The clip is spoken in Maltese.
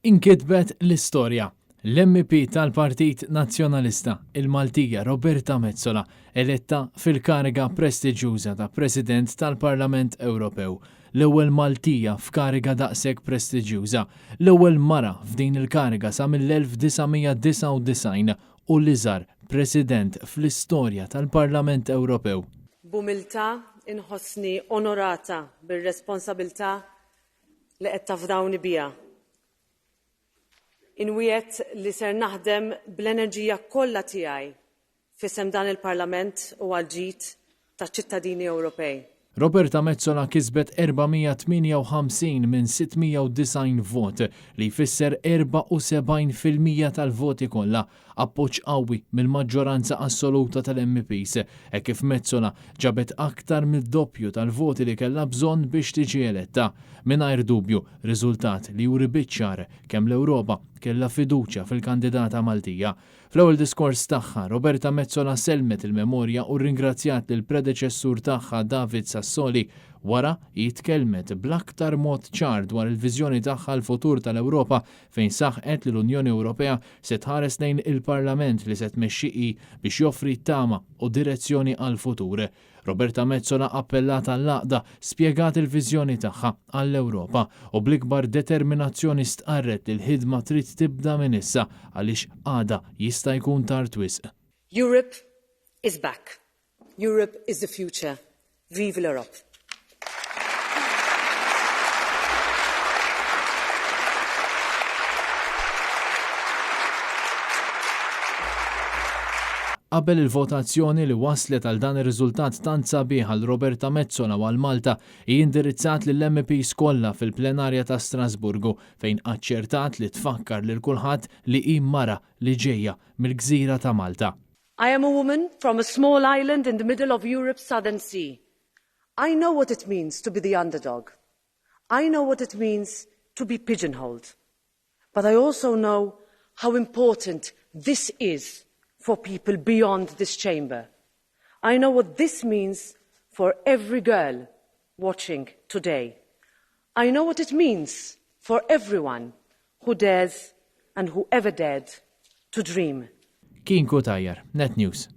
Inkitbet l-istorja. L-MP tal-Partit Nazzjonalista, il-Maltija Roberta Metsola, eletta fil-kariga prestiġjuża ta' President tal-Parlament Ewropew. L-ewwel Maltija f'kariga daqshekk prestiġjuża, l-ewwel mara f'din il-kariga sa mill-1999 u l-iżgħar President fl-istorja tal-Parlament Ewropew. B'umiltà inħossni onorata bir-responsabbiltà li qed tafdawni biha. Inwiet li ser naħdem bl-enerġija kollha tiegħi f'isem dan il-Parlament u għal-ġid taċ-ċittadini Ewropej. Roberta Metsola kisbet 458 minn 690 vot li jfisser 74% tal-voti kollha, appoġġ qawwi mill-maġġoranza assoluta tal-MPs, kif Metsola ġabet aktar mid-doppju tal-voti li kellha bżonn biex tiġi eletta. Mingħajr dubju, riżultat li juri biċ-ċar kemm l-Ewropa kellha fiduċja fil-kandidata Maltija. Fl-ewwel diskors tagħha, Roberta Metsola selmet il-memorja u rringrazzjat lil predeċessur tagħha David Sassoli wara jitkellmet bl-aktar mod ċar dwar il-viżjoni tagħha l-futur tal-Ewropa fejn saħqet li l-Unjoni Ewropea se tħares lejn il-Parlament li se tmexxi biex joffri tama u direzzjoni għall-futur. Roberta Metsola appellat għall-għaqda spjegat il-viżjoni tagħha għall-Ewropa u bl-ikbar determinazzjoni stqarret li l-ħidma trid tibda minn issa għaliex għada jista' jkun tard wisq. Europe is back. Europe is the future. Vive l'Europe. Qabel il-votazzjoni li waslet għal dan ir-riżultat tant sabiħ għal Roberta Metsola u għal Malta indirizzat lill-MPs kollha fil-plenarja ta' Strasburgu fejn aċċertat li tfakkar lil kulħadd li hi mara li ġejja mill-Gżira ta' Malta. I am a woman from a small island in the middle of Europe's southern sea. I know what it means to be the underdog. I know what it means to be pigeonholed. But I also know how important this is for people beyond this chamber. I know what this means for every girl watching today. I know what it means for everyone who dares and who ever dared to dream. Kien Kutajjar, Net News.